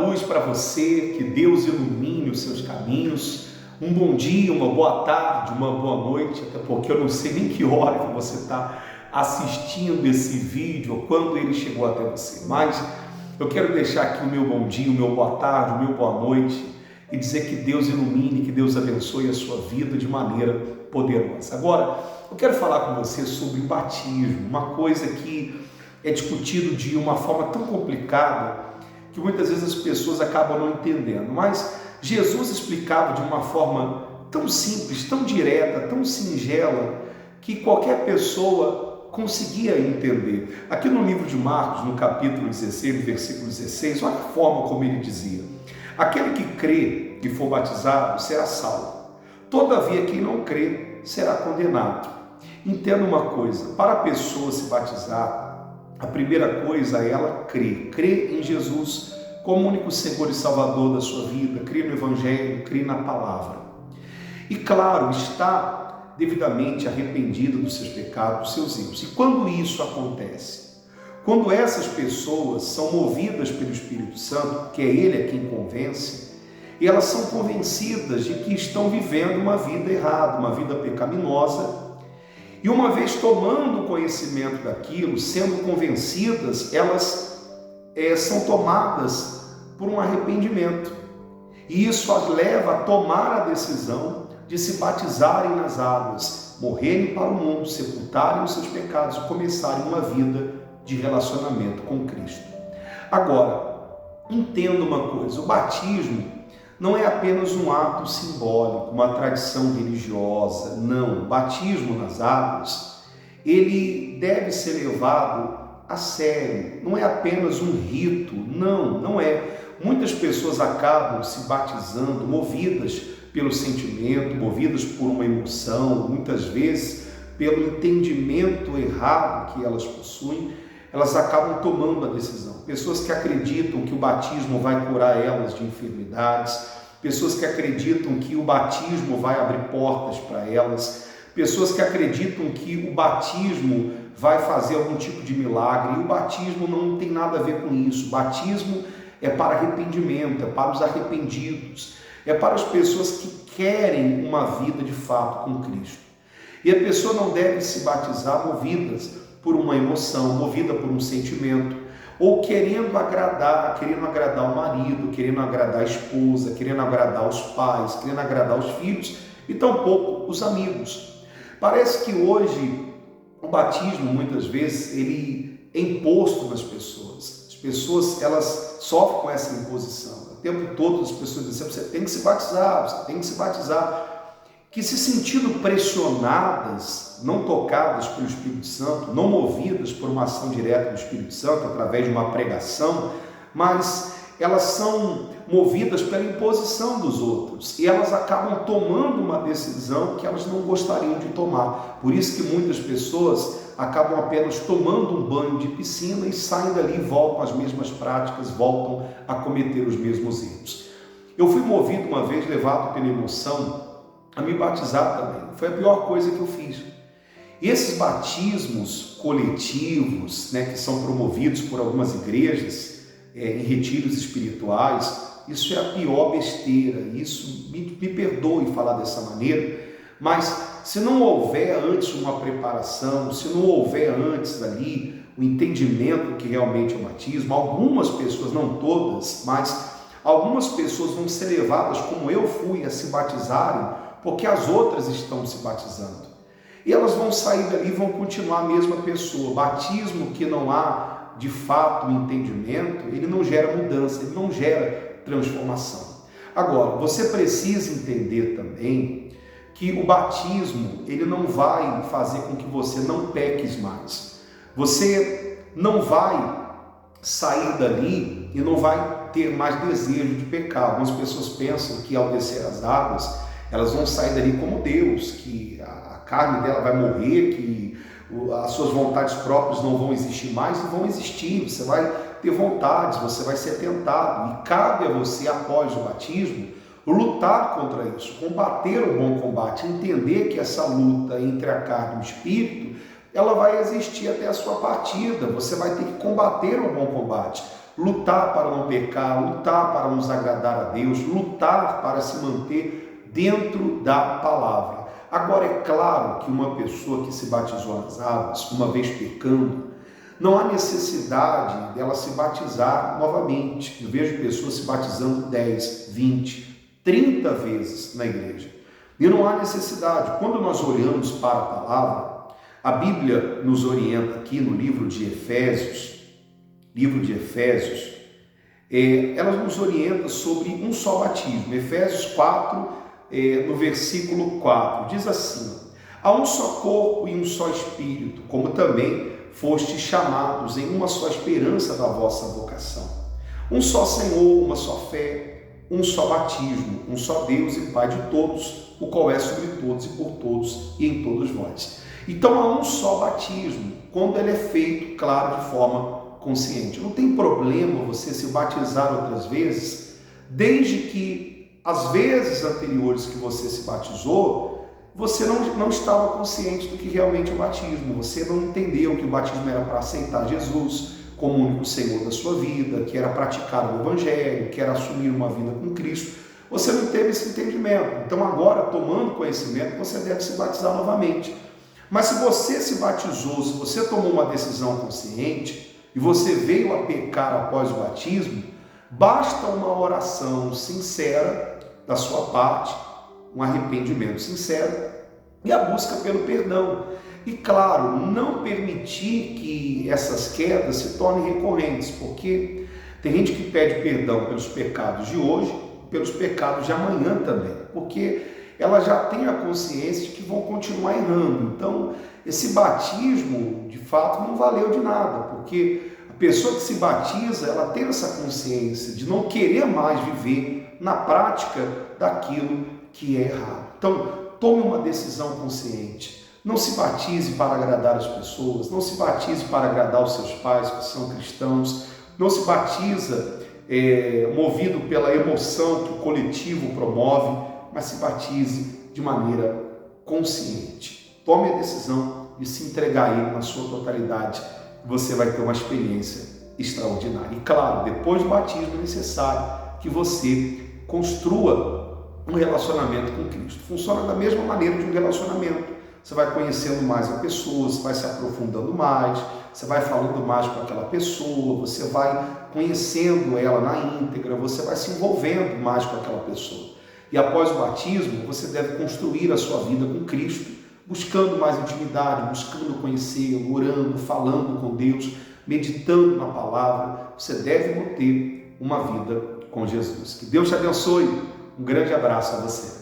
luz para você, que Deus ilumine os seus caminhos. Um bom dia, uma boa tarde, uma boa noite, até porque eu não sei nem que hora que você está assistindo esse vídeo ou quando ele chegou até você, mas eu quero deixar aqui o meu bom dia, o meu boa tarde, o meu boa noite e dizer que Deus ilumine, que Deus abençoe a sua vida de maneira poderosa. Agora, eu quero falar com você sobre batismo, uma coisa que é discutido de uma forma tão complicada que muitas vezes as pessoas acabam não entendendo, mas Jesus explicava de uma forma tão simples, tão direta, tão singela, que qualquer pessoa conseguia entender. Aqui no livro de Marcos, no capítulo 16, no versículo 16, olha a forma como ele dizia: aquele que crê e for batizado será salvo, todavia quem não crê será condenado. Entenda uma coisa, para a pessoa se batizar, a primeira coisa é ela crer em Jesus como único Senhor e Salvador da sua vida, crer no Evangelho, crer na Palavra. E claro, está devidamente arrependido dos seus pecados, dos seus erros. E quando isso acontece? Quando essas pessoas são movidas pelo Espírito Santo, que é Ele a quem convence, e elas são convencidas de que estão vivendo uma vida errada, uma vida pecaminosa, e uma vez tomando conhecimento daquilo, sendo convencidas, elas são tomadas por um arrependimento. E isso as leva a tomar a decisão de se batizarem nas águas, morrerem para o mundo, sepultarem os seus pecados e começarem uma vida de relacionamento com Cristo. Agora, entenda uma coisa, o batismo não é apenas um ato simbólico, uma tradição religiosa, não. O batismo nas águas, ele deve ser levado a sério, não é apenas um rito, não é. Muitas pessoas acabam se batizando movidas pelo sentimento, movidas por uma emoção, muitas vezes pelo entendimento errado que elas possuem, elas acabam tomando a decisão. Pessoas que acreditam que o batismo vai curar elas de enfermidades, pessoas que acreditam que o batismo vai abrir portas para elas, pessoas que acreditam que o batismo vai fazer algum tipo de milagre, e o batismo não tem nada a ver com isso. O batismo é para arrependimento, é para os arrependidos, é para as pessoas que querem uma vida de fato com Cristo. E a pessoa não deve se batizar movidas por uma emoção, movida por um sentimento, ou querendo agradar o marido, querendo agradar a esposa, querendo agradar os pais, querendo agradar os filhos e tampouco os amigos. Parece que hoje o batismo, muitas vezes, ele é imposto nas pessoas. As pessoas, elas sofrem com essa imposição. O tempo todo as pessoas dizem: você tem que se batizar, você tem que se batizar. Que se sentindo pressionadas, não tocadas pelo Espírito Santo, não movidas por uma ação direta do Espírito Santo, através de uma pregação, mas elas são movidas pela imposição dos outros, e elas acabam tomando uma decisão que elas não gostariam de tomar. Por isso que muitas pessoas acabam apenas tomando um banho de piscina e saem dali e voltam às mesmas práticas, voltam a cometer os mesmos erros. Eu fui movido uma vez, levado pela emoção, a me batizar também. Foi a pior coisa que eu fiz. E esses batismos coletivos, que são promovidos por algumas igrejas, em retiros espirituais, isso é a pior besteira. Isso, me perdoe falar dessa maneira, mas se não houver antes uma preparação, se não houver antes ali o entendimento que realmente é o batismo, algumas pessoas, não todas, mas algumas pessoas vão ser levadas, como eu fui, a se batizarem, porque as outras estão se batizando. E elas vão sair dali e vão continuar a mesma pessoa. Batismo que não há, de fato, entendimento, ele não gera mudança, ele não gera transformação. Agora, você precisa entender também que o batismo, ele não vai fazer com que você não peques mais. Você não vai sair dali e não vai ter mais desejo de pecar. Algumas pessoas pensam que ao descer as águas, elas vão sair dali como Deus, que a carne dela vai morrer, que as suas vontades próprias não vão existir mais, e vão existir. Você vai ter vontades, você vai ser tentado, e cabe a você, após o batismo, lutar contra isso, combater o bom combate, entender que essa luta entre a carne e o espírito, ela vai existir até a sua partida. Você vai ter que combater o bom combate. lutar para não pecar, lutar para nos agradar a Deus, lutar para se manter dentro da palavra. Agora, é claro que uma pessoa que se batizou nas águas, uma vez pecando, não há necessidade dela se batizar novamente. Eu vejo pessoas se batizando 10, 20, 30 vezes na igreja. E não há necessidade. Quando nós olhamos para a palavra, a Bíblia nos orienta aqui no livro de Efésios, ela nos orienta sobre um só batismo. Efésios 4, no versículo 4, diz assim: há um só corpo e um só espírito, como também fostes chamados em uma só esperança da vossa vocação. Um só Senhor, uma só fé, um só batismo, um só Deus e Pai de todos, o qual é sobre todos e por todos e em todos vós. Então há um só batismo, quando ele é feito, claro, de forma consciente. Não tem problema você se batizar outras vezes, desde que as vezes anteriores que você se batizou, você não estava consciente do que realmente é o batismo. Você não entendeu que o batismo era para aceitar Jesus como o único Senhor da sua vida, que era praticar o Evangelho, que era assumir uma vida com Cristo. Você não teve esse entendimento. Então agora, tomando conhecimento, você deve se batizar novamente. Mas se você se batizou, se você tomou uma decisão consciente e você veio a pecar após o batismo, basta uma oração sincera da sua parte, um arrependimento sincero e a busca pelo perdão. E claro, não permitir que essas quedas se tornem recorrentes, porque tem gente que pede perdão pelos pecados de hoje, pelos pecados de amanhã também, porque ela já tem a consciência de que vão continuar errando. Então, esse batismo, de fato, não valeu de nada, porque a pessoa que se batiza, ela tem essa consciência de não querer mais viver na prática daquilo que é errado. Então, tome uma decisão consciente. Não se batize para agradar as pessoas, não se batize para agradar os seus pais, que são cristãos, não se batiza movido pela emoção que o coletivo promove, mas se batize de maneira consciente. Tome a decisão de se entregar a Ele na sua totalidade, você vai ter uma experiência extraordinária. E claro, depois do batismo é necessário que você construa um relacionamento com Cristo. Funciona da mesma maneira de um relacionamento. Você vai conhecendo mais a pessoa, você vai se aprofundando mais, você vai falando mais com aquela pessoa, você vai conhecendo ela na íntegra, você vai se envolvendo mais com aquela pessoa. E após o batismo, você deve construir a sua vida com Cristo, buscando mais intimidade, buscando conhecê-lo, orando, falando com Deus, meditando na palavra. Você deve manter uma vida com Jesus. Que Deus te abençoe. Um grande abraço a você.